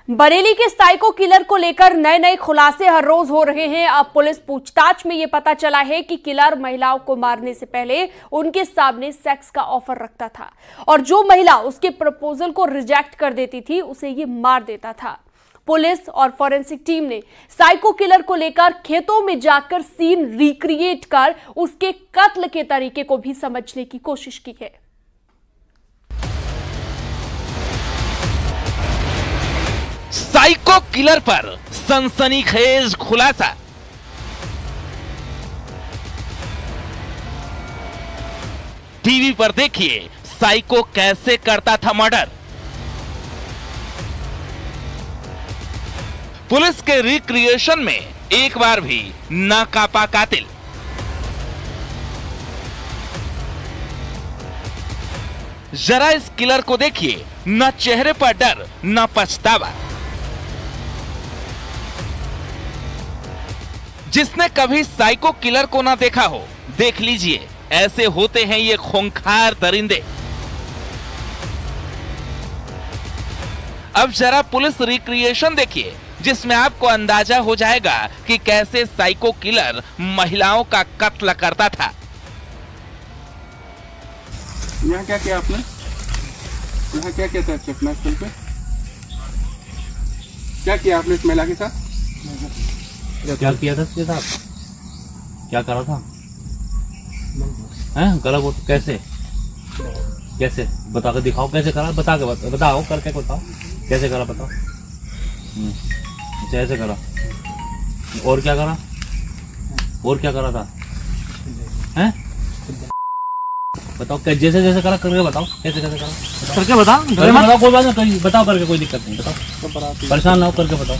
बरेली के psycho killer को लेकर नए नए खुलासे हर रोज हो रहे हैं। अब पुलिस पूछताछ में यह पता चला है कि किलर महिलाओं को मारने से पहले उनके सामने सेक्स का ऑफर रखता था और जो महिला उसके प्रपोजल को रिजेक्ट कर देती थी उसे ये मार देता था। पुलिस और फॉरेंसिक टीम ने साइको किलर को लेकर खेतों में जाकर सीन रिक्रिएट कर उसके कत्ल के तरीके को भी समझने की कोशिश की है। साइको किलर पर सनसनीखेज खुलासा। टीवी पर देखिए साइको कैसे करता था मर्डर। पुलिस के रिक्रिएशन में एक बार भी ना कापा कातिल। जरा इस किलर को देखिए, न चेहरे पर डर न पछतावा। जिसने कभी साइको किलर को ना देखा हो, देख लीजिए, ऐसे होते हैं ये खूंखार दरिंदे। अब जरा पुलिस रिक्रिएशन देखिए, जिसमें आपको अंदाजा हो जाएगा कि कैसे साइको किलर महिलाओं का कत्ल करता था। यहाँ क्या किया आपने? यहाँ क्या किया था घटनास्थल पे? क्या किया आपने इस महिला के साथ? क्या किया था इसके साथ? क्या करा था? हैं? गला वो कैसे? कैसे? बता के दिखाओ कैसे करा? बताओ करके बताओ कैसे करा, बताओ। ऐसे करा। और क्या करा? और क्या करा था? हैं? बताओ जैसे जैसे करा करके बताओ, कैसे कैसे करा करके बताओ। कोई बात नहीं, बताओ करके, कोई दिक्कत नहीं, बताओ, परेशान ना हो, करके बताओ।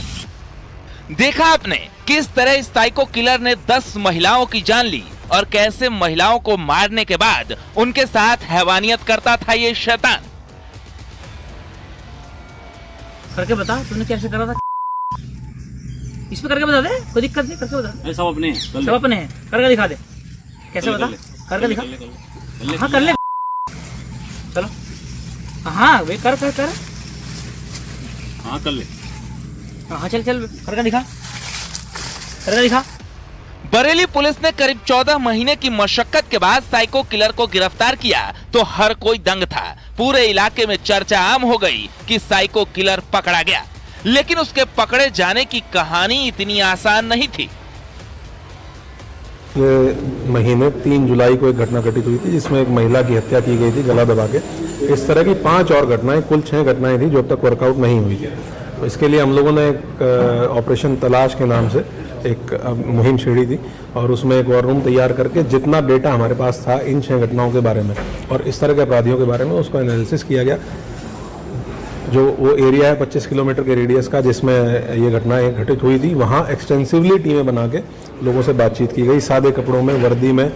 देखा आपने किस तरह इस साइको किलर ने 10 महिलाओं की जान ली और कैसे महिलाओं को मारने के बाद उनके साथ हैवानियत करता था ये शैतान। करके बता, तूने कैसे करा था? इस पे करके बता दे, कोई दिक्कत नहीं, करके बता। सब अपने हैं, करके दिखा दे। कैसे बता, करके दिखा। हाँ कर ले, चलो। हाँ वे कर। हाँ कर ले। हाँ चल करके दिखा। बरेली पुलिस ने करीब 14 महीने की मशक्कत के बाद साइको किलर को गिरफ्तार किया तो हर कोई दंग था। पूरे इलाके में चर्चा आम हो गई कि साइको किलर पकड़ा गया, लेकिन उसके पकड़े जाने की कहानी इतनी आसान नहीं थी। महीने 3 जुलाई को एक घटना घटित हुई थी जिसमें एक महिला की हत्या की गई थी गला दबा के। इस तरह की 5 और घटनाएं, कुल 6 घटनाएं थी जो अब तक वर्कआउट नहीं हुई थी। तो इसके लिए हम लोगों ने एक ऑपरेशन तलाश के नाम से एक मुहिम छेड़ी थी और उसमें एक वॉर रूम तैयार करके जितना डेटा हमारे पास था इन 6 घटनाओं के बारे में और इस तरह के अपराधियों के बारे में उसका एनालिसिस किया गया। जो वो एरिया है 25 किलोमीटर के रेडियस का जिसमें ये घटनाएं घटित हुई थी, वहाँ एक्सटेंसिवली टीमें बना के लोगों से बातचीत की गई, सादे कपड़ों में, वर्दी में,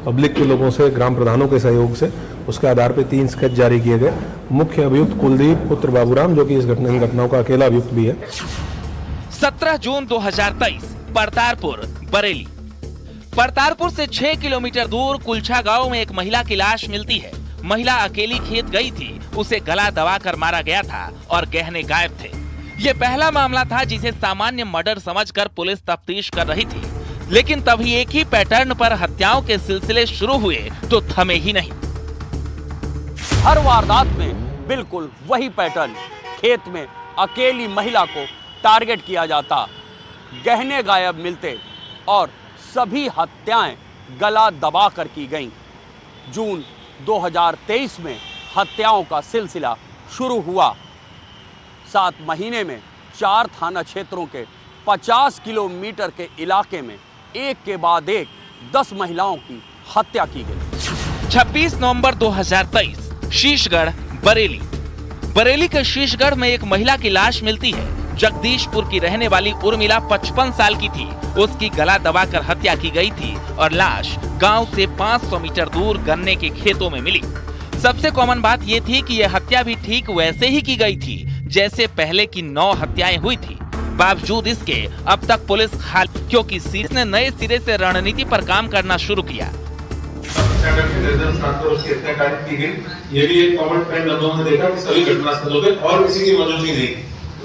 पब्लिक के लोगों से, ग्राम प्रधानों के सहयोग से। उसके आधार पर 3 स्केच जारी किए गए। मुख्य अभियुक्त कुलदीप पुत्र बाबूराम, जो कि इस घटनाओं का अकेला अभियुक्त भी है। 17 जून 2023 परतारपुर बरेली। परतारपुर से 6 किलोमीटर दूर कुलछा गांव में एक महिला की लाश मिलती है। महिला अकेली खेत गई थी, उसे गला दबाकर मारा गया था और गहने गायब थे। ये पहला मामला था जिसे सामान्य मर्डर समझकर पुलिस तफ्तीश कर रही थी, लेकिन तभी एक ही पैटर्न पर हत्याओं के सिलसिले शुरू हुए तो थमे ही नहीं। हर वारदात में बिल्कुल वही पैटर्न, खेत में अकेली महिला को टारगेट किया जाता, गहने गायब मिलते और सभी हत्याएं गला दबाकर की गईं। जून 2023 में हत्याओं का सिलसिला शुरू हुआ। 7 महीने में 4 थाना क्षेत्रों के 50 किलोमीटर के इलाके में एक के बाद एक 10 महिलाओं की हत्या की गई। 26 नवंबर 2023 शीशगढ़ बरेली। बरेली के शीशगढ़ में एक महिला की लाश मिलती है। जगदीशपुर की रहने वाली उर्मिला 55 साल की थी। उसकी गला दबाकर हत्या की गई थी और लाश गांव से 500 मीटर दूर गन्ने के खेतों में मिली। सबसे कॉमन बात यह थी कि यह हत्या भी ठीक वैसे ही की गई थी जैसे पहले की 9 हत्याएं हुई थी। बावजूद इसके अब तक पुलिस खाली, क्योंकि सीरीज ने नए सिरे से रणनीति पर काम करना शुरू किया। ये भी एक कॉमन ट्रेंड हम लोगों ने देखा कि सभी घटनास्थलों पे और किसी की मौजूदगी नहीं।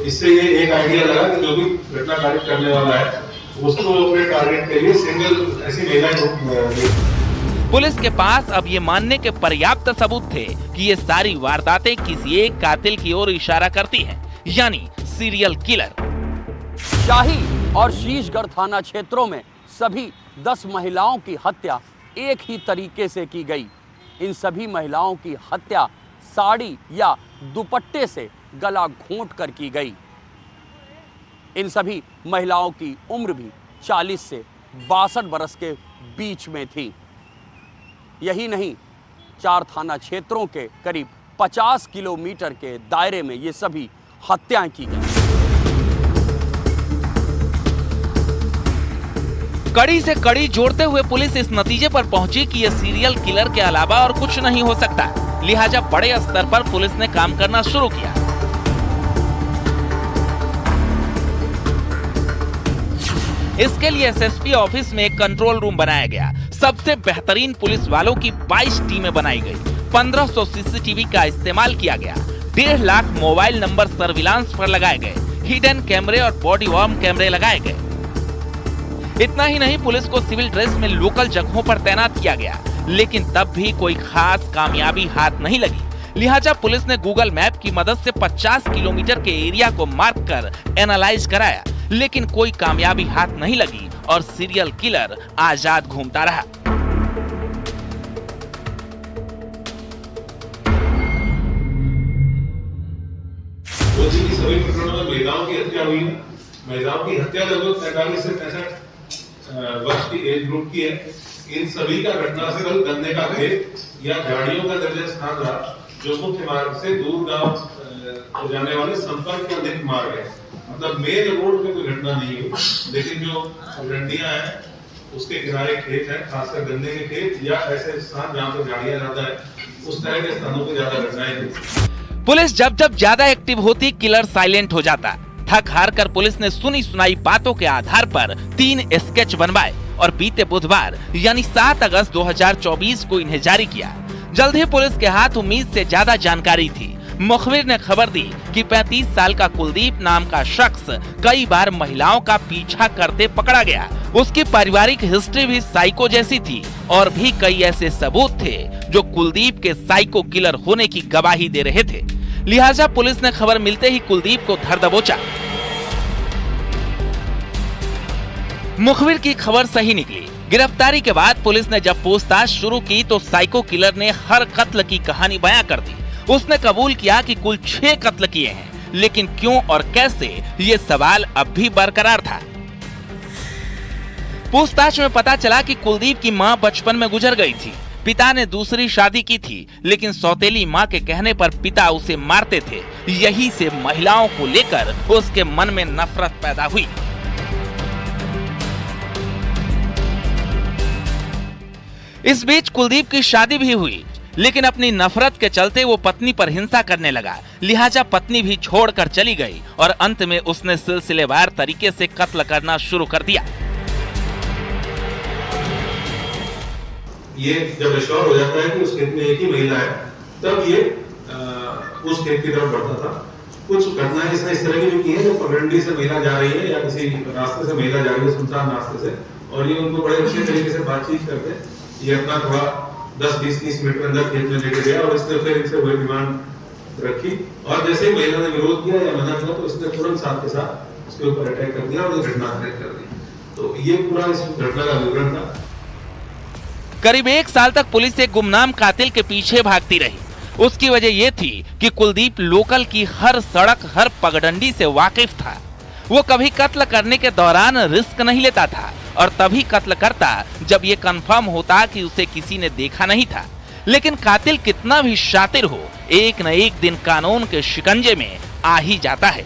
इससे ये एक आइडिया लगा कि जो भी घटना कारित करने वाला है उसको अपने टारगेट के लिए सिंगल ऐसी महिला। पुलिस के पास अब ये मानने के पर्याप्त सबूत थे कि ये सारी वारदातें किसी एक कातिल की ओर इशारा करती हैं, यानी सीरियल किलर। शाही और शीशगढ़ थाना क्षेत्रों में सभी 10 महिलाओं की हत्या एक ही तरीके से की गई। इन सभी महिलाओं की हत्या साड़ी या दुपट्टे से गला घोंट कर की गई। इन सभी महिलाओं की उम्र भी 40 से 62 बरस के बीच में थी। यही नहीं, 4 थाना क्षेत्रों के करीब 50 किलोमीटर के दायरे में ये सभी हत्याएं की गई। कड़ी से कड़ी जोड़ते हुए पुलिस इस नतीजे पर पहुंची कि यह सीरियल किलर के अलावा और कुछ नहीं हो सकता। लिहाजा बड़े स्तर पर पुलिस ने काम करना शुरू किया। इसके लिए एसएसपी ऑफिस में एक कंट्रोल रूम बनाया गया। सबसे बेहतरीन पुलिस वालों की 22 टीमें बनाई गई। 1500 सीसीटीवी का इस्तेमाल किया गया। 1.5 लाख मोबाइल नंबर सर्विलांस पर लगाए गए। हिडन कैमरे और बॉडी वार्म कैमरे लगाए गए। इतना ही नहीं, पुलिस को सिविल ड्रेस में लोकल जगहों पर तैनात किया गया, लेकिन तब भी कोई खास कामयाबी हाथ नहीं लगी। लिहाजा पुलिस ने गूगल मैप की मदद से 50 किलोमीटर के एरिया को मार्क कर एनालाइज कराया, लेकिन कोई कामयाबी हाथ नहीं लगी और सीरियल किलर आजाद घूमता रहा। सभी प्रकरणों में महिलाओं की हत्या हुई है। महिलाओं की हत्या लगभग 45 से 65 वर्ष की एज ग्रुप की है। इन सभी का घटनास्थल गन्ने का खेत या झाड़ियों का दर्जन स्थान रहा, जो मुख्य मार्ग से दूर गांव को जाने वाले संपर्क के अधिक मार्ग है। मतलब मेन रोड पे कोई घटना नहीं हुई, लेकिन जो पगडंडियां हैं उसके किनारे खेत है, खासकर गन्ने के खेत या ऐसे स्थान जहाँ पर गाड़ियां ज्यादा है, उस तरह के स्थानों पर ज्यादा घटनाएं हुई। पुलिस जब जब ज्यादा एक्टिव होती, किलर साइलेंट हो जाता। थक हार कर पुलिस ने सुनी सुनाई बातों के आधार पर 3 स्केच बनवाए और बीते बुधवार यानी 7 अगस्त 2024 को इन्हें जारी किया। जल्द ही पुलिस के हाथ उम्मीद से ज्यादा जानकारी थी। मुखबिर ने खबर दी कि 35 साल का कुलदीप नाम का शख्स कई बार महिलाओं का पीछा करते पकड़ा गया। उसकी पारिवारिक हिस्ट्री भी साइको जैसी थी और भी कई ऐसे सबूत थे जो कुलदीप के साइको किलर होने की गवाही दे रहे थे। लिहाजा पुलिस ने खबर मिलते ही कुलदीप को धर दबोचा। मुखबिर की खबर सही निकली। गिरफ्तारी के बाद पुलिस ने जब पूछताछ शुरू की तो साइको किलर ने हर कत्ल की कहानी बयां कर दी। उसने कबूल किया कि कुल 6 कत्ल किए हैं, लेकिन क्यों और कैसे, ये सवाल अब भी बरकरार था। पूछताछ में पता चला कि कुलदीप की मां बचपन में गुजर गई थी। पिता ने दूसरी शादी की थी, लेकिन सौतेली मां के कहने पर पिता उसे मारते थे। यही से महिलाओं को लेकर उसके मन में नफरत पैदा हुई। इस बीच कुलदीप की शादी भी हुई, लेकिन अपनी नफरत के चलते वो पत्नी पर हिंसा करने लगा। लिहाजा पत्नी भी छोड़कर चली गई और अंत में उसने सिलसिलेवार तरीके से कत्ल करना शुरू कर दिया। ये जब एश्योर हो जाता है कि उस खेत में एक ही महिला है, तब ये उस खेत की तरफ बढ़ता था। कुछ घटनाएं इसने इस तरह की भी की है, जो पगडंडी से महिला जा रही है या किसी रास्ते से महिला जा रही है, सुनसान रास्ते से, और ये उनको बड़े अच्छे तरीके से बातचीत करते ये अपना थोड़ा 10-20-30 मीटर अंदर खेत में लेके गया और इसने फिर इनसे वही डिमांड रखी। और जैसे ही महिला ने विरोध किया या मना किया तो इसने तुरंत साथ के साथ उसके ऊपर अटैक कर दिया और ये घटना कर दी। तो ये पूरा इस घटना का विवरण था। करीब 1 साल तक पुलिस एक गुमनाम कातिल के पीछे भागती रही। उसकी वजह यह थी कि कुलदीप लोकल की हर सड़क, हर पगडंडी से वाकिफ था। वो कभी कत्ल करने के दौरान रिस्क नहीं लेता था और तभी कत्ल करता जब ये कंफर्म होता कि उसे किसी ने देखा नहीं था। लेकिन कातिल कितना भी शातिर हो, एक न एक दिन कानून के शिकंजे में आ ही जाता है।